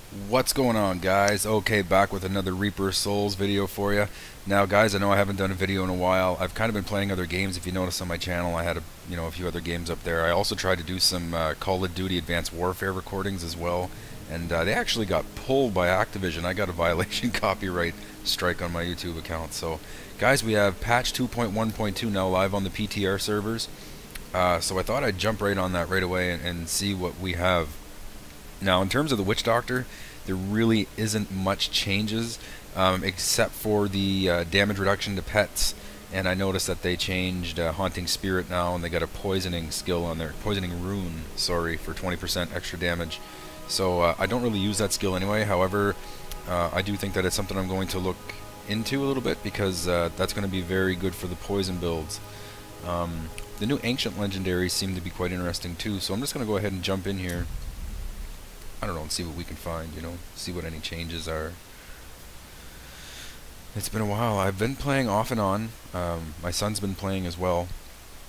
What's going on, guys? Okay, back with another Reaper Souls video for you. Now, guys, I know I haven't done a video in a while. I've kind of been playing other games. If you notice on my channel, I had a few other games up there. I also tried to do some Call of Duty Advanced Warfare recordings as well, and they actually got pulled by Activision. I got a violation copyright strike on my YouTube account. So, guys, we have patch 2.1.2 now live on the PTR servers. So I thought I'd jump right on that right away and see what we have. Now, in terms of the Witch Doctor, there really isn't much changes, except for the damage reduction to pets. And I noticed that they changed Haunting Spirit now, and they got a poisoning skill on there, poisoning rune, sorry, for 20% extra damage. So I don't really use that skill anyway. However, I do think that it's something I'm going to look into a little bit, because that's going to be very good for the poison builds. The new ancient legendaries seem to be quite interesting too, so I'm just going to go ahead and jump in here. I don't know, and see what we can find, see what any changes are. It's been a while. I've been playing off and on. My son's been playing as well,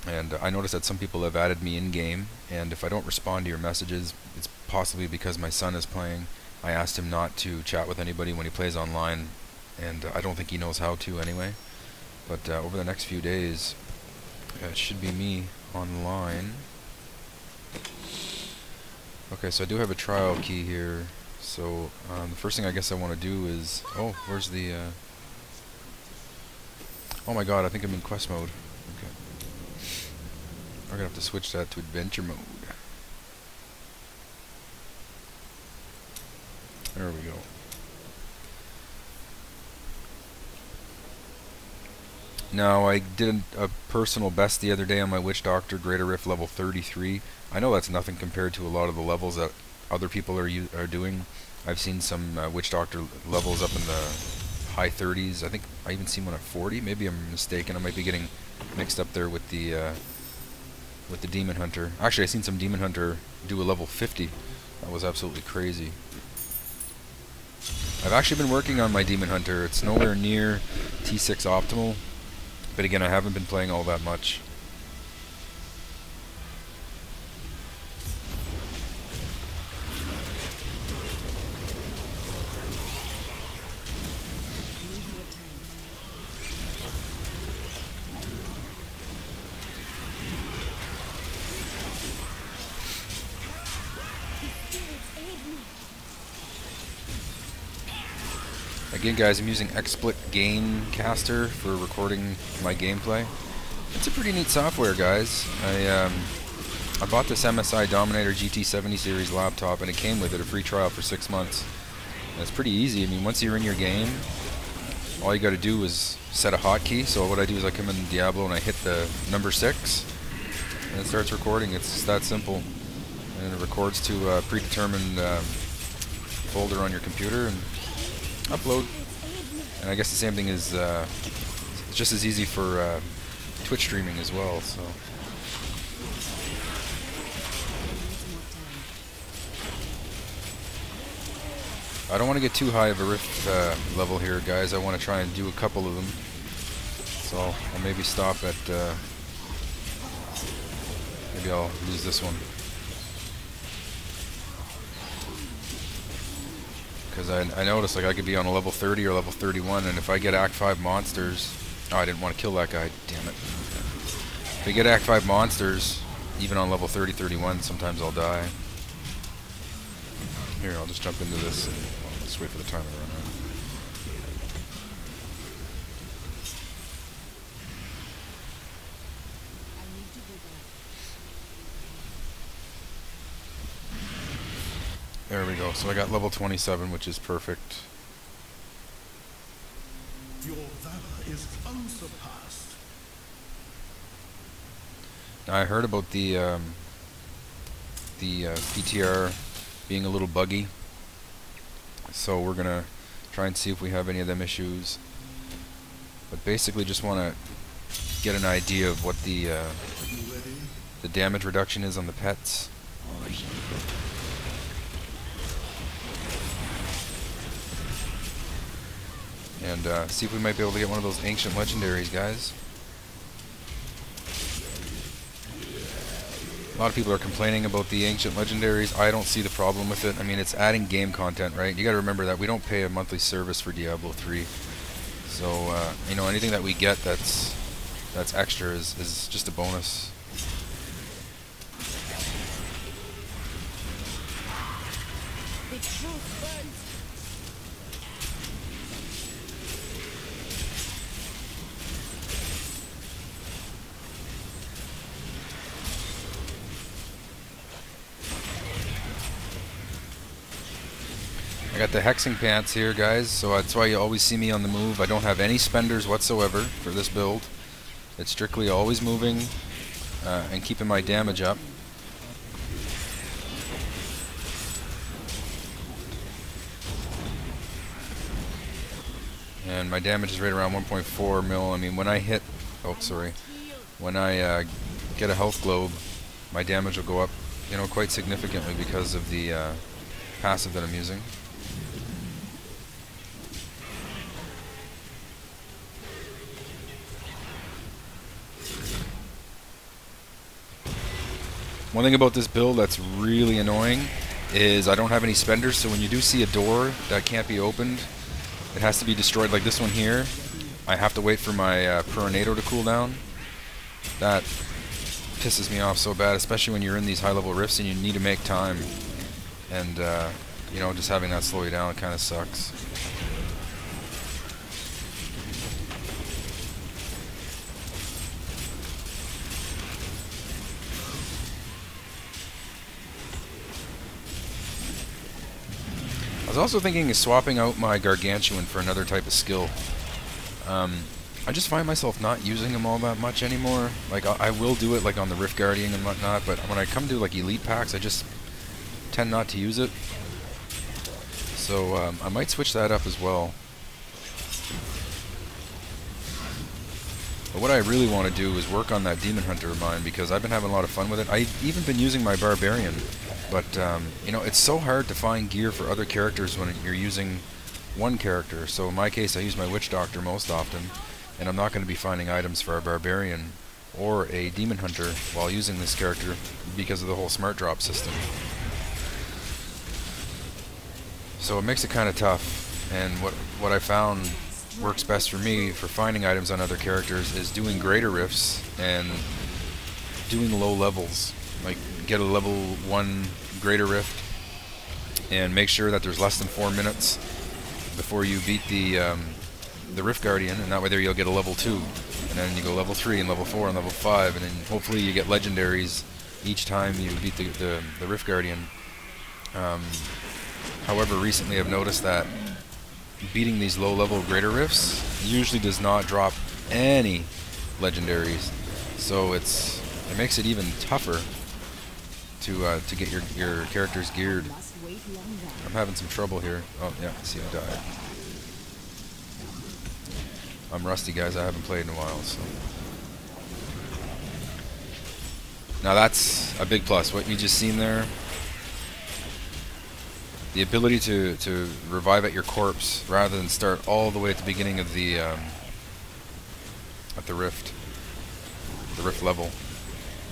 and I noticed that some people have added me in-game, and if I don't respond to your messages, it's possibly because my son is playing. I asked him not to chat with anybody when he plays online, and I don't think he knows how to anyway. But over the next few days, it should be me online. Okay, so I do have a trial key here. So the first thing I guess I want to do is... Oh, where's the... Oh my god, I think I'm in quest mode. Okay. I'm going to have to switch that to adventure mode. There we go. Now, I did a personal best the other day on my Witch Doctor, Greater Rift level 33. I know that's nothing compared to a lot of the levels that other people are doing. I've seen some Witch Doctor levels up in the high 30s. I think I even seen one at 40. Maybe I'm mistaken. I might be getting mixed up there with the Demon Hunter. Actually, I seen some Demon Hunter do a level 50. That was absolutely crazy. I've actually been working on my Demon Hunter. It's nowhere near T6 optimal. But again, I haven't been playing all that much. Again, guys, I'm using XSplit Gamecaster for recording my gameplay. It's a pretty neat software, guys. I bought this MSI Dominator GT70 series laptop, and it came with it a free trial for 6 months. And it's pretty easy. I mean, once you're in your game, all you got to do is set a hotkey. So what I do is I come in Diablo and I hit the number 6, and it starts recording. It's just that simple, and it records to a predetermined folder on your computer and upload. And I guess the same thing is it's just as easy for Twitch streaming as well. So I don't want to get too high of a rift level here, guys. I want to try and do a couple of them. So I'll maybe stop at maybe I'll use this one, because I noticed like I could be on a level 30 or level 31, and if I get Act 5 monsters... Oh, I didn't want to kill that guy, damn it. If I get Act 5 monsters, even on level 30, 31, sometimes I'll die. Here, I'll just jump into this and just wait for the timer to run out. There we go. So I got level 27, which is perfect. Your valor is unsurpassed. Now I heard about the PTR being a little buggy, so we're gonna try and see if we have any of them issues. But basically, just want to get an idea of what the damage reduction is on the pets. And see if we might be able to get one of those ancient legendaries, guys. A lot of people are complaining about the ancient legendaries. I don't see the problem with it. I mean, it's adding game content, right? You got to remember that we don't pay a monthly service for Diablo 3. So, you know, anything that we get that's extra is just a bonus. The truth burns. I got the hexing pants here, guys, so that's why you always see me on the move. I don't have any spenders whatsoever for this build. It's strictly always moving and keeping my damage up. And my damage is right around 1.4 mil. I mean, when I hit... Oh, sorry. When I get a health globe, my damage will go up, you know, quite significantly because of the passive that I'm using. One thing about this build that's really annoying is I don't have any spenders, so when you do see a door that can't be opened, it has to be destroyed, like this one here. I have to wait for my Purinator to cool down. That pisses me off so bad, especially when you're in these high-level rifts and you need to make time. And, you know, just having that slow you down kind of sucks. I was also thinking of swapping out my Gargantuan for another type of skill. I just find myself not using them all that much anymore. Like, I will do it like on the Rift Guardian and whatnot, but when I come to like elite packs, I just tend not to use it. So I might switch that up as well. But what I really want to do is work on that Demon Hunter of mine, because I've been having a lot of fun with it. I've even been using my Barbarian, but you know, it's so hard to find gear for other characters when you're using one character. So in my case, I use my Witch Doctor most often, and I'm not going to be finding items for a Barbarian or a Demon Hunter while using this character because of the whole smart drop system. So it makes it kind of tough, and what I found works best for me for finding items on other characters is doing greater rifts and doing low levels. Like, get a level 1 greater rift and make sure that there's less than 4 minutes before you beat the Rift Guardian, and that way there you'll get a level 2, and then you go level 3 and level 4 and level 5, and then hopefully you get legendaries each time you beat the Rift Guardian. However, recently I've noticed that beating these low-level greater rifts usually does not drop any legendaries, so it makes it even tougher to get your characters geared. I'm having some trouble here. Oh yeah, I see him died. I'm rusty, guys. I haven't played in a while, so. Now that's a big plus. What you just seen there, the ability to revive at your corpse rather than start all the way at the beginning of the rift level.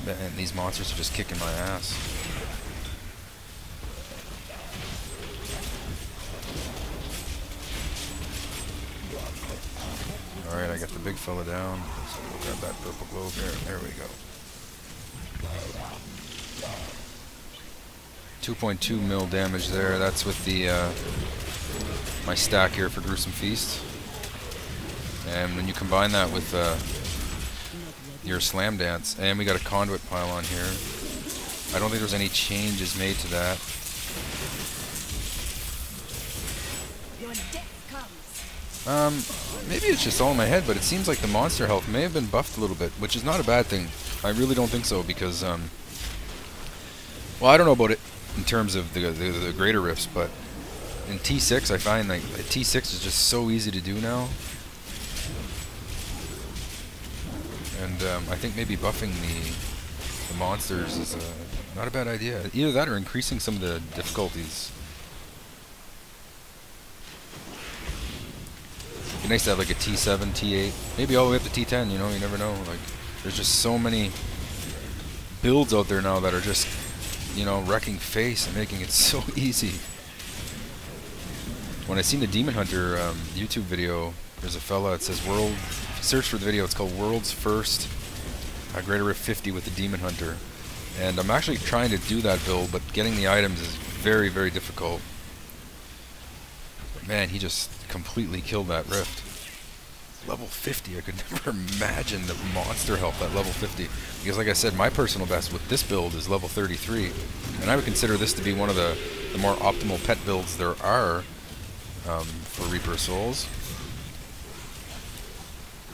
And these monsters are just kicking my ass. Alright, I got the big fella down. So we'll grab that purple globe here. There we go. 2.2 mil damage there. That's with the my stack here for Gruesome Feast. And when you combine that with your Slam Dance, and we got a Conduit Pylon here. I don't think there's any changes made to that. Maybe it's just all in my head, but it seems like the monster health may have been buffed a little bit, which is not a bad thing. I really don't think so, because well, I don't know about it in terms of the greater rifts, but in T6 I find like T6 is just so easy to do now. And I think maybe buffing the monsters is not a bad idea. Either that or increasing some of the difficulties. It'd be nice to have like a T7, T8, maybe all the way up to T10, you know, you never know. Like, there's just so many builds out there now that are just, you know, wrecking face and making it so easy. When I seen the Demon Hunter YouTube video, there's a fella, it says world, search for the video, it's called World's First Greater Rift 50 with the Demon Hunter. And I'm actually trying to do that build, but getting the items is very, very difficult. But man, he just completely killed that rift. Level 50, I could never imagine the monster health at level 50. Because like I said, my personal best with this build is level 33. And I would consider this to be one of the more optimal pet builds there are for Reaper Souls.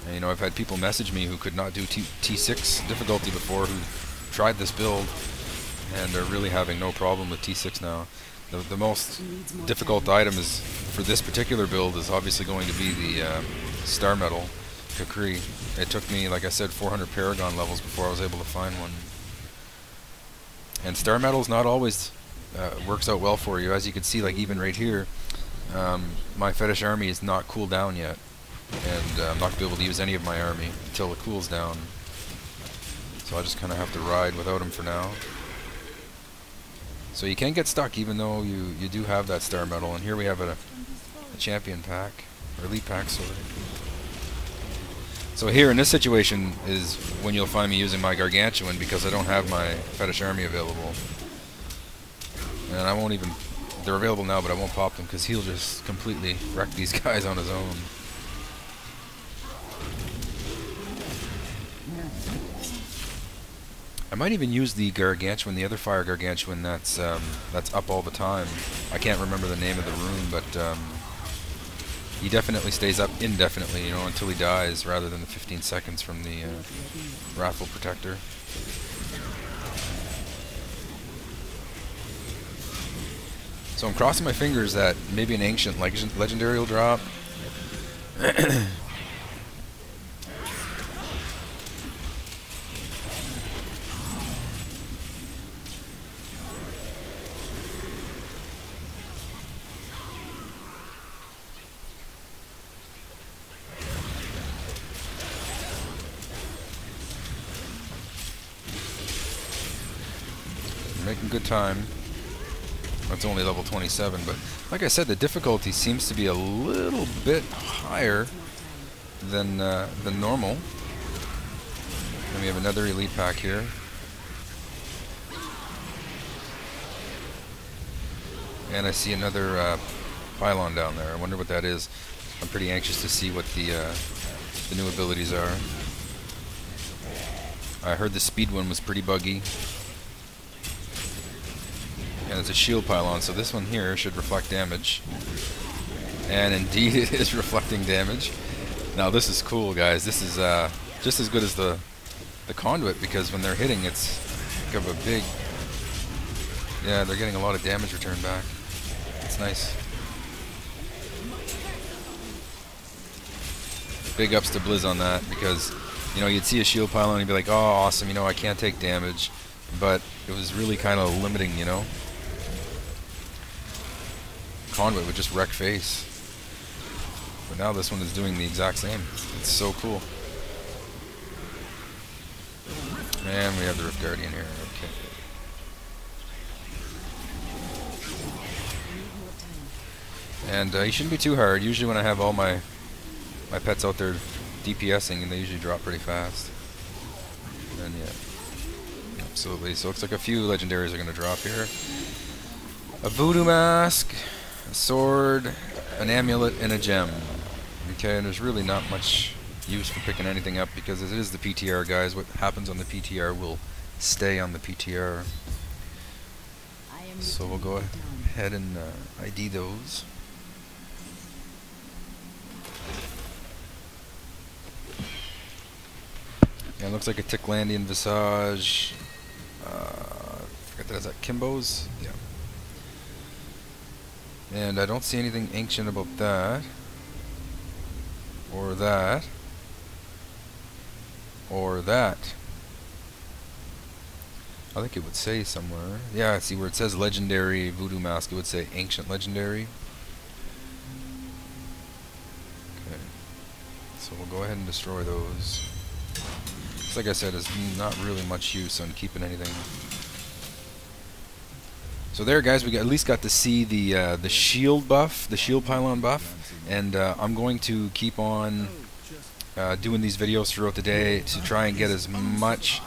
And, you know, I've had people message me who could not do T6 difficulty before, who tried this build, and they're really having no problem with T6 now. The most difficult item is for this particular build is obviously going to be the Star Metal Kukri. It took me, like I said, 400 Paragon levels before I was able to find one. And Star Metal's not always works out well for you. As you can see, like even right here, my Fetish army is not cooled down yet. And I'm not going to be able to use any of my army until it cools down. So I just kind of have to ride without him for now. So you can get stuck even though you do have that Star Metal. And here we have a champion pack, or elite pack, sorry. So here in this situation is when you'll find me using my Gargantuan, because I don't have my Fetish army available. And I won't even, they're available now, but I won't pop them because he'll just completely wreck these guys on his own. I might even use the Gargantuan, the other fire Gargantuan that's up all the time. I can't remember the name of the rune, but he definitely stays up indefinitely, you know, until he dies, rather than the 15 seconds from the Wrathful Protector. So I'm crossing my fingers that maybe an ancient legendary will drop. Making good time. It's only level 27, but like I said, the difficulty seems to be a little bit higher than normal. And we have another elite pack here. And I see another Pylon down there. I wonder what that is. I'm pretty anxious to see what the new abilities are. I heard the speed one was pretty buggy. And it's a shield pylon, so this one here should reflect damage. And indeed it is reflecting damage. Now this is cool, guys. This is just as good as the conduit, because when they're hitting, it's like a big... Yeah, they're getting a lot of damage returned back. It's nice. Big ups to Blizz on that, because, you know, you'd see a shield pylon and you'd be like, oh, awesome, you know, I can't take damage. But it was really kind of limiting, you know. Conduit would just wreck face. But now this one is doing the exact same. It's so cool. And we have the Rift Guardian here. Okay. And he shouldn't be too hard. Usually when I have all my pets out there DPSing, and they usually drop pretty fast. And yeah. Absolutely. So it looks like a few legendaries are going to drop here. A voodoo mask, a sword, an amulet, and a gem. Okay, and there's really not much use for picking anything up, because it is the PTR, guys. What happens on the PTR will stay on the PTR. So we'll go ahead and ID those. Yeah, it looks like a Ticklandian Visage. Forget that, is that Kimbo's? Yeah. And I don't see anything ancient about that. Or that. Or that. I think it would say somewhere. Yeah, I see where it says legendary voodoo mask, it would say ancient legendary. Okay. So we'll go ahead and destroy those. This, like I said, is not really much use on keeping anything. So there, guys, we at least got to see the shield buff, the shield pylon buff, and I'm going to keep on doing these videos throughout the day to try and get as much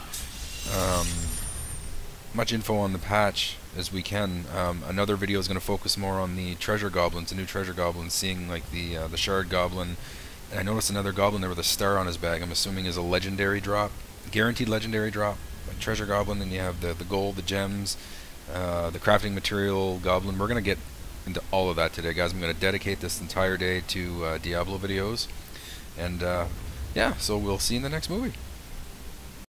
much info on the patch as we can. Another video is going to focus more on the treasure goblins, the new treasure goblins, seeing like the shard goblin. And I noticed another goblin there with a star on his bag. I'm assuming is a legendary drop, guaranteed legendary drop. Like treasure goblin, and you have the gold, the gems, the crafting material goblin. We're going to get into all of that today, guys. I'm going to dedicate this entire day to Diablo videos. And yeah, so we'll see you in the next movie.